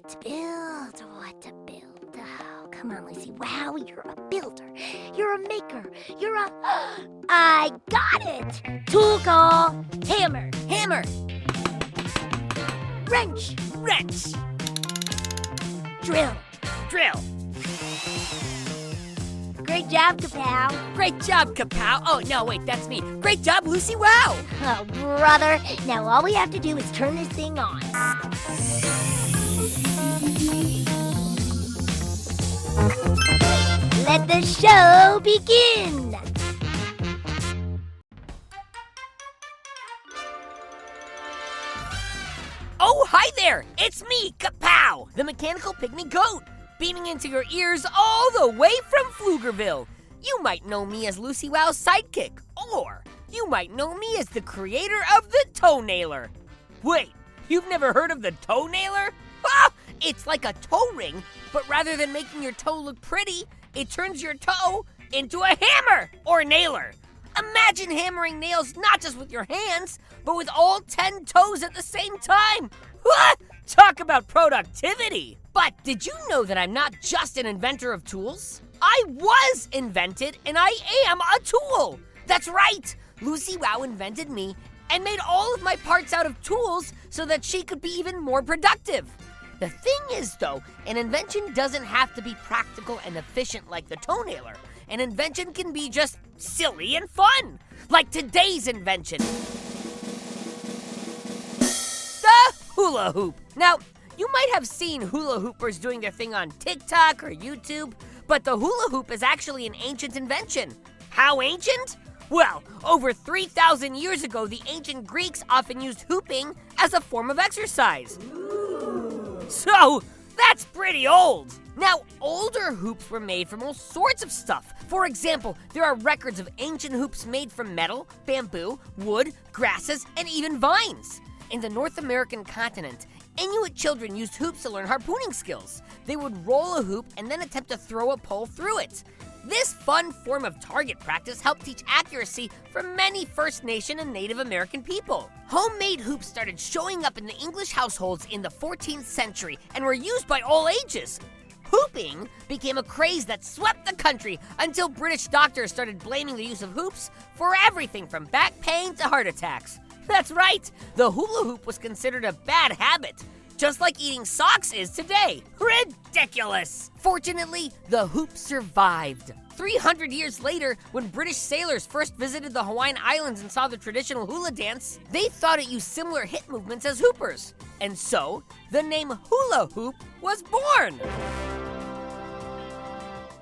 What to build? Oh, come on, Lucy. Wow, you're a builder. You're a maker. You're a... I got it! Tool call. Hammer. Hammer. Wrench. Wrench. Drill. Drill. Great job, Kapow. Great job, Kapow. Oh, no, wait, that's me. Great job, Lucy Wow. Oh, brother. Now all we have to do is turn this thing on. Let the show begin! Oh, hi there! It's me, Kapow, the mechanical pygmy goat, beaming into your ears all the way from Pflugerville. You might know me as Lucy Wow's sidekick, or you might know me as the creator of the Toe-Nailer. Wait, you've never heard of the Toe-Nailer? Ah, it's like a toe ring, but rather than making your toe look pretty, it turns your toe into a hammer or nailer. Imagine hammering nails not just with your hands, but with all 10 toes at the same time. Talk about productivity. But did you know that I'm not just an inventor of tools? I was invented, and I am a tool. That's right. Lucy Wow invented me and made all of my parts out of tools so that she could be even more productive. The thing is, though, an invention doesn't have to be practical and efficient like the Toe-Nailer. An invention can be just silly and fun, like today's invention. The hula hoop. Now, you might have seen hula hoopers doing their thing on TikTok or YouTube, but the hula hoop is actually an ancient invention. How ancient? Well, over 3,000 years ago, the ancient Greeks often used hooping as a form of exercise. So, that's pretty old. Now, older hoops were made from all sorts of stuff. For example, there are records of ancient hoops made from metal, bamboo, wood, grasses, and even vines. In the North American continent, Inuit children used hoops to learn harpooning skills. They would roll a hoop and then attempt to throw a pole through it. This fun form of target practice helped teach accuracy for many First Nation and Native American people. Homemade hoops started showing up in the English households in the 14th century and were used by all ages. Hooping became a craze that swept the country until British doctors started blaming the use of hoops for everything from back pain to heart attacks. That's right, the hula hoop was considered a bad habit, just like eating socks is today. Ridiculous! Fortunately, the hoop survived. 300 years later, when British sailors first visited the Hawaiian Islands and saw the traditional hula dance, they thought it used similar hip movements as hoopers. And so, the name hula hoop was born.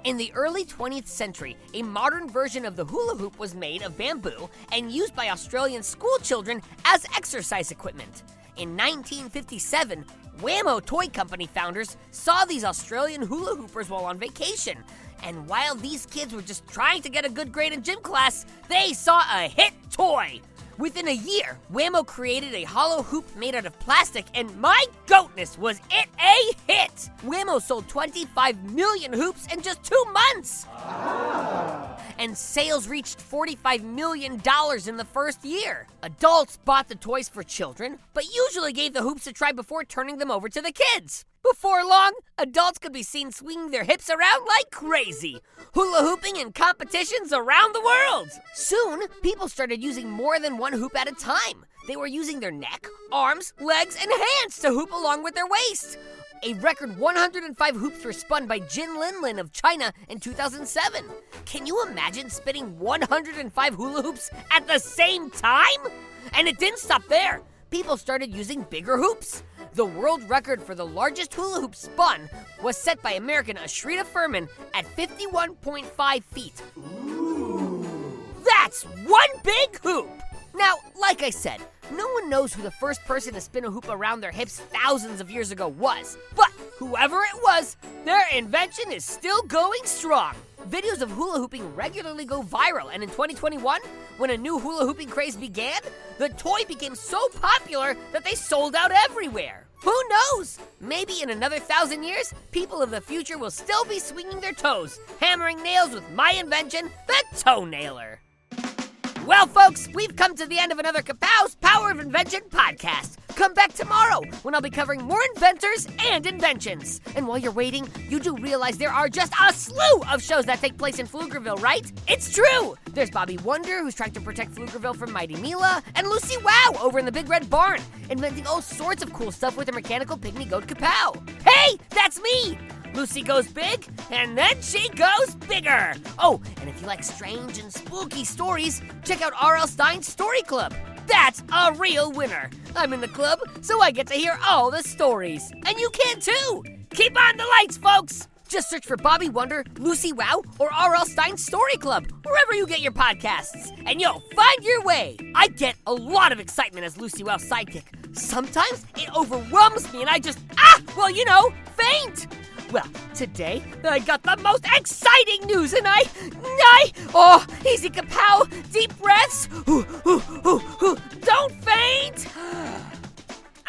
In the early 20th century, a modern version of the hula hoop was made of bamboo and used by Australian school children as exercise equipment. In 1957, Wham-O Toy Company founders saw these Australian hula hoopers while on vacation. And while these kids were just trying to get a good grade in gym class, they saw a hit toy. Within a year, Wham-O created a hollow hoop made out of plastic, and my goatness, was it a hit! Wham-O sold 25 million hoops in just 2 months! And sales reached $45 million in the first year. Adults bought the toys for children, but usually gave the hoops a try before turning them over to the kids. Before long, adults could be seen swinging their hips around like crazy, hula hooping in competitions around the world. Soon, people started using more than one hoop at a time. They were using their neck, arms, legs, and hands to hoop along with their waist. A record 105 hoops were spun by Jin Linlin of China in 2007. Can you imagine spinning 105 hula hoops at the same time? And it didn't stop there. People started using bigger hoops. The world record for the largest hula hoop spun was set by American Ashrita Furman at 51.5 feet. That's one big hoop! Now, like I said, no one knows who the first person to spin a hoop around their hips thousands of years ago was. But whoever it was, their invention is still going strong. Videos of hula hooping regularly go viral, and in 2021, when a new hula hooping craze began, the toy became so popular that they sold out everywhere. Who knows? Maybe in another 1,000 years, people of the future will still be swinging their toes, hammering nails with my invention, the Toe-Nailer. Well, folks, we've come to the end of another Kapow's Power of Invention podcast. Come back tomorrow when I'll be covering more inventors and inventions. And while you're waiting, you do realize there are just a slew of shows that take place in Pflugerville, right? It's true! There's Bobby Wonder, who's trying to protect Pflugerville from Mighty Mila, and Lucy Wow over in the Big Red Barn, inventing all sorts of cool stuff with her mechanical pygmy goat Kapow. Hey, that's me! Lucy goes big, and then she goes bigger. Oh, and if you like strange and spooky stories, check out R.L. Stein's Story Club. That's a real winner. I'm in the club, so I get to hear all the stories. And you can too. Keep on the lights, folks. Just search for Bobby Wonder, Lucy Wow, or R.L. Stein's Story Club, wherever you get your podcasts, and you'll find your way. I get a lot of excitement as Lucy Wow's sidekick. Sometimes it overwhelms me and I just, faint. Well, today I got the most exciting news and easy Kapow, deep breaths, don't faint.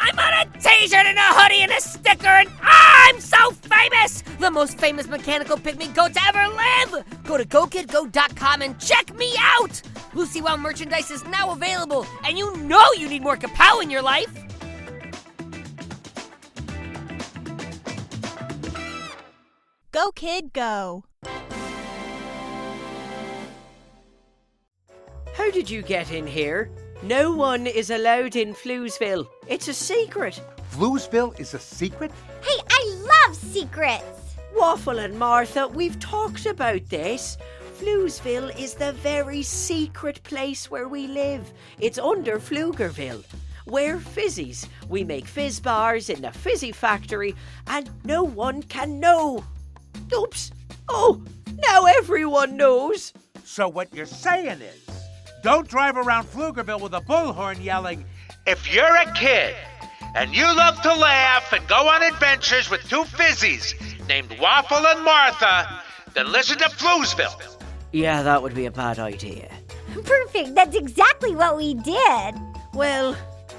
I'm on a t-shirt and a hoodie and a sticker and I'm so famous! The most famous mechanical pygmy goat to ever live! Go to GoKidGo.com and check me out! Lucy Wow merchandise is now available and you know you need more Kapow in your life! Go, kid, go. How did you get in here? No one is allowed in Fluesville. It's a secret. Fluesville is a secret? Hey, I love secrets. Waffle and Martha, we've talked about this. Fluesville is the very secret place where we live. It's under Pflugerville. We're fizzies. We make fizz bars in the fizzy factory and no one can know. Oops. Oh, now everyone knows. So what you're saying is, don't drive around Pflugerville with a bullhorn yelling, "If you're a kid and you love to laugh and go on adventures with two fizzies named Waffle and Martha, then listen to Fluesville." Yeah, that would be a bad idea. Perfect. That's exactly what we did. Well,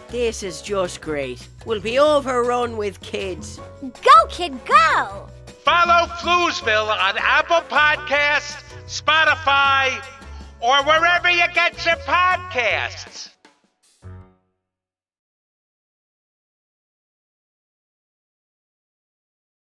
this is just great. We'll be overrun with kids. Go, kid, go. Follow Fluesville on Apple Podcasts, Spotify, or wherever you get your podcasts.